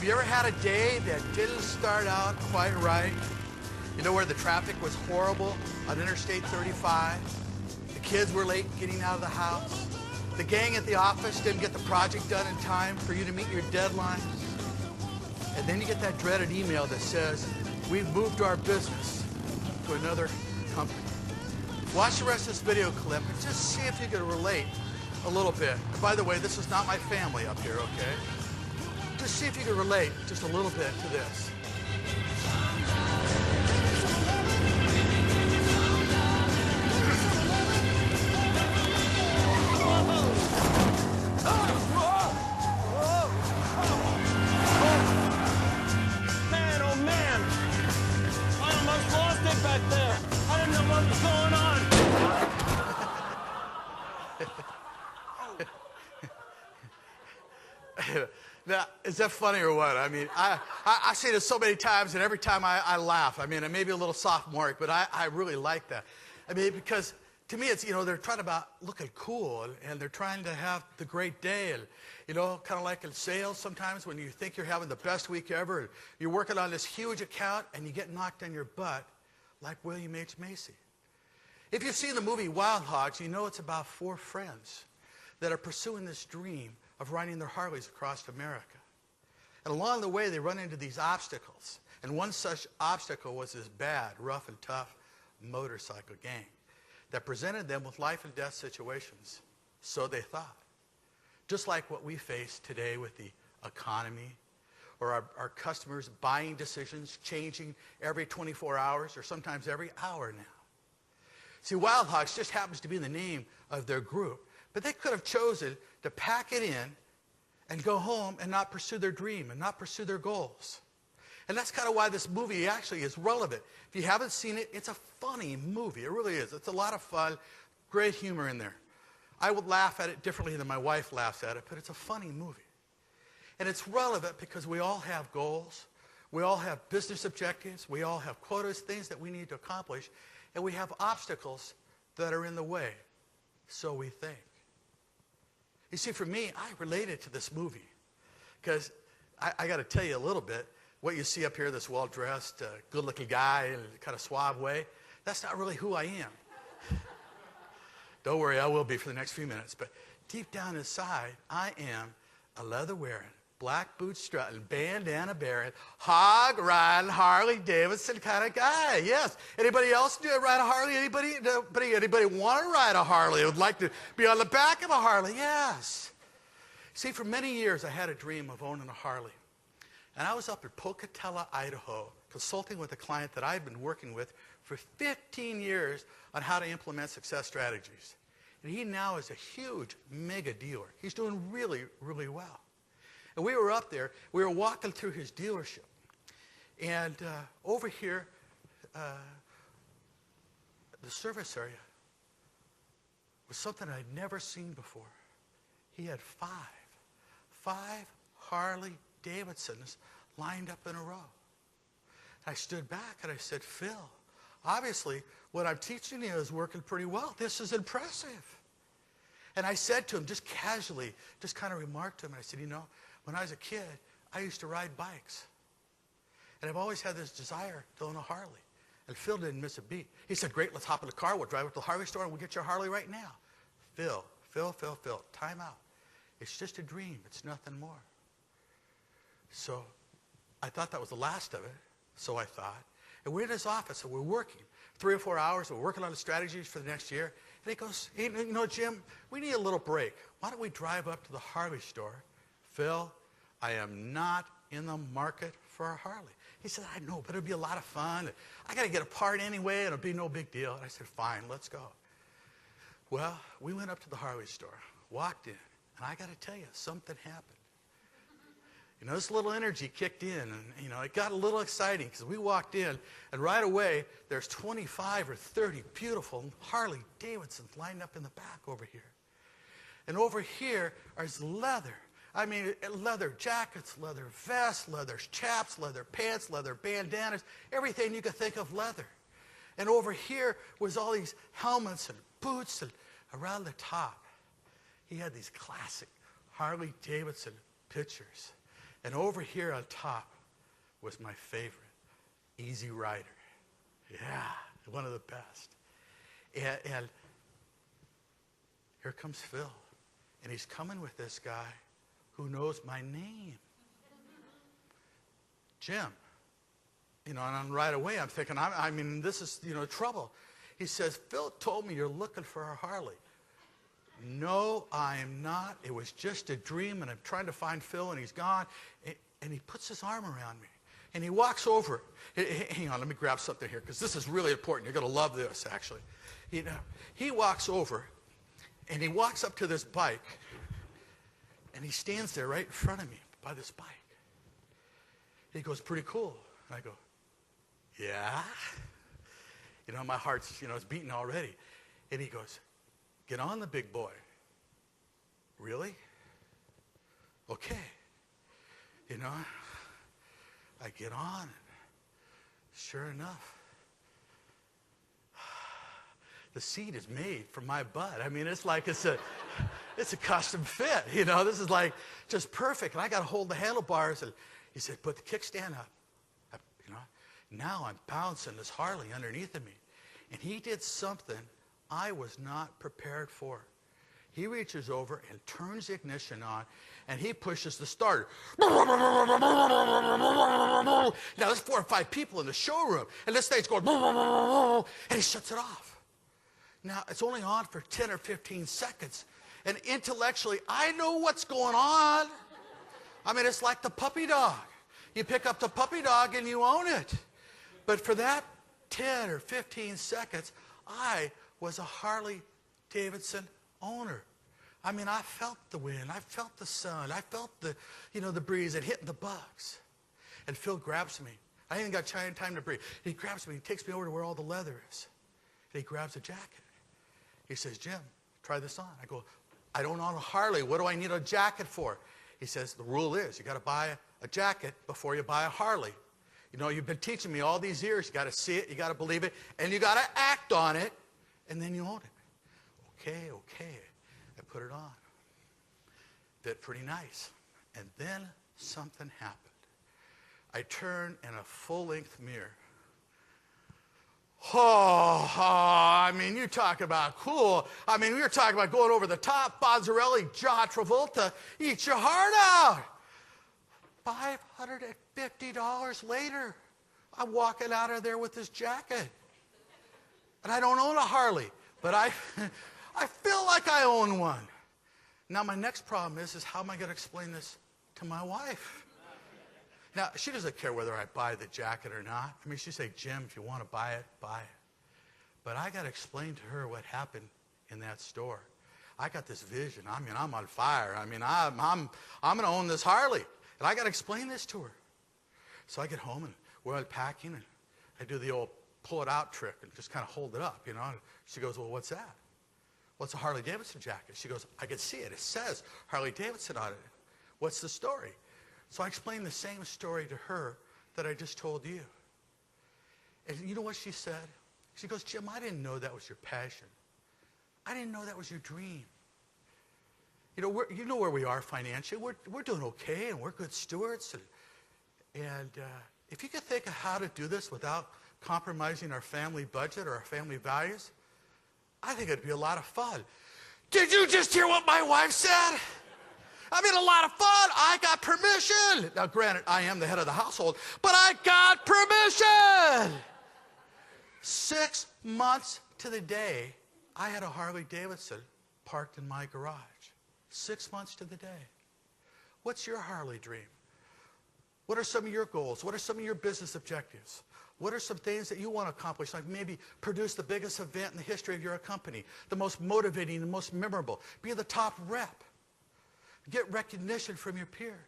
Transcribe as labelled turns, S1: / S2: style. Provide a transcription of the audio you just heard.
S1: you ever had a day that didn't start out quite right? You know, where the traffic was horrible on Interstate 35? The kids were late getting out of the house. The gang at the office didn't get the project done in time for you to meet your deadlines. And then you get that dreaded email that says, we've moved our business to another company. Watch the rest of this video clip and just see if you can relate a little bit. And by the way, this is not my family up here, okay? Just see if you can relate just a little bit to this.
S2: Man, oh man! I almost lost it back there. I didn't know what was going on.
S1: Now, is that funny or what? I mean, I say this so many times, and every time I laugh. I mean, it may be a little sophomoric, but I really like that. I mean, because to me, it's, you know, they're trying about looking cool, and they're trying to have the great day, and, you know, kind of like in sales sometimes when you think you're having the best week ever, and you're working on this huge account, and you get knocked on your butt like William H. Macy. If you've seen the movie Wild Hogs, you know it's about 4 friends that are pursuing this dream of riding their Harleys across America. And along the way, they run into these obstacles. And one such obstacle was this bad, rough and tough motorcycle gang that presented them with life and death situations. So they thought. Just like what we face today with the economy, or our customers' buying decisions changing every 24 hours or sometimes every hour now. See, Wild Hogs just happens to be the name of their group. But they could have chosen to pack it in and go home and not pursue their dream and not pursue their goals. And that's kind of why this movie actually is relevant. If you haven't seen it, it's a funny movie. It really is. It's a lot of fun, great humor in there. I would laugh at it differently than my wife laughs at it, but it's a funny movie. And it's relevant because we all have goals. We all have business objectives. We all have quotas, things that we need to accomplish. And we have obstacles that are in the way. So we think. You see, for me, I related to this movie because I got to tell you a little bit. What you see up here, this well-dressed, good-looking guy in a kind of suave way, that's not really who I am. Don't worry, I will be for the next few minutes. But deep down inside, I am a leather-wearing, black boots strutting, bandana bearing, hog riding, Harley Davidson kind of guy. Yes. Anybody else ride a Harley? Anybody want to ride a Harley? Would like to be on the back of a Harley? Yes. See, for many years I had a dream of owning a Harley. And I was up in Pocatello, Idaho, consulting with a client that I'd been working with for 15 years on how to implement success strategies. And he now is a huge mega dealer. He's doing really, really well. And we were up there, we were walking through his dealership. And over here, the service area was something I'd never seen before. He had five Harley Davidsons lined up in a row. I stood back and I said, Phil, obviously what I'm teaching you is working pretty well. This is impressive. And I said to him, just casually, just kind of remarked to him, I said, you know, when I was a kid, I used to ride bikes. And I've always had this desire to own a Harley. And Phil didn't miss a beat. He said, great, let's hop in the car. We'll drive up to the Harley store and we'll get your Harley right now. Phil, time out. It's just a dream. It's nothing more. So I thought that was the last of it. So I thought. And we're in his office and we're working 3 or 4 hours. We're working on the strategies for the next year. And he goes, hey, you know, Jim, we need a little break. Why don't we drive up to the Harley store? Phil, I am not in the market for a Harley. He said, I know, but it'll be a lot of fun. I got to get a part anyway, and it'll be no big deal. And I said, fine, let's go. Well, we went up to the Harley store, walked in, and I got to tell you, something happened. You know, this little energy kicked in, and, you know, it got a little exciting because we walked in, and right away, there's 25 or 30 beautiful Harley Davidsons lined up in the back over here. And over here is leather. I mean, leather jackets, leather vests, leather chaps, leather pants, leather bandanas, everything you could think of leather. And over here was all these helmets and boots, and around the top, he had these classic Harley Davidson pictures. And over here on top was my favorite, Easy Rider. Yeah, one of the best. And here comes Phil. And he's coming with this guy who knows my name. Jim. You know, and right away I'm thinking, I mean, this is, trouble. He says, Phil told me you're looking for a Harley. No, I am not. It was just a dream, and I'm trying to find Phil, and he's gone. And he puts his arm around me, and he walks over. Hang on, let me grab something here, because this is really important. You're going to love this, actually. He walks over, and he walks up to this bike, and he stands there right in front of me by this bike. He goes, pretty cool. And I go, yeah? My heart's, it's beating already. And he goes, get on the big boy. Really? Okay. I get on, and sure enough, the seat is made for my butt. I mean, it's like it's a custom fit. This is like just perfect. And I got to hold the handlebars. And he said, put the kickstand up. Now I'm bouncing this Harley underneath of me. And he did something I was not prepared for. He reaches over and turns the ignition on, and he pushes the starter. Now, there's 4 or 5 people in the showroom, and this thing's going, and he shuts it off. Now, it's only on for 10 or 15 seconds, and intellectually, I know what's going on. I mean, it's like the puppy dog. You pick up the puppy dog, and you own it. But for that 10 or 15 seconds, I was a Harley Davidson owner. I mean, I felt the wind. I felt the sun. I felt the breeze and hitting the bugs. And Phil grabs me. I ain't got time to breathe. He grabs me and takes me over to where all the leather is. And he grabs a jacket. He says, Jim, try this on. I go, I don't own a Harley. What do I need a jacket for? He says, the rule is you got to buy a jacket before you buy a Harley. You've been teaching me all these years. You got to see it, you got to believe it, and you got to act on it, and then you own it. Okay. I put it on. Fit pretty nice. And then something happened. I turned in a full-length mirror. I mean, you talk about cool. I mean, we were talking about going over the top. Bozzarelli, John Travolta, eat your heart out. $550 later, I'm walking out of there with this jacket. And I don't own a Harley, but I feel like I own one. Now, my next problem is how am I going to explain this to my wife? Now, she doesn't care whether I buy the jacket or not. I mean, she'd say, Jim, if you want to buy it, buy it. But I got to explain to her what happened in that store. I got this vision. I mean, I'm on fire. I mean, I'm going to own this Harley. And I got to explain this to her. So I get home and we're unpacking, and I do the old pull it out trick and just kind of hold it up, And she goes, well, what's that? Well, it's a Harley Davidson jacket. She goes, I can see it. It says Harley Davidson on it. What's the story? So I explained the same story to her that I just told you. And you know what she said? She goes, Jim, I didn't know that was your passion. I didn't know that was your dream. You know where we are financially. We're doing okay, and we're good stewards. And if you could think of how to do this without compromising our family budget or our family values, I think it'd be a lot of fun. Did you just hear what my wife said? I mean, a lot of fun. I got permission. Now, granted, I am the head of the household, but I got permission. 6 months to the day, I had a Harley Davidson parked in my garage. 6 months to the day. What's your Harley dream? What are some of your goals? What are some of your business objectives? What are some things that you want to accomplish? Like maybe produce the biggest event in the history of your company, the most motivating, the most memorable. Be the top rep. Get recognition from your peers.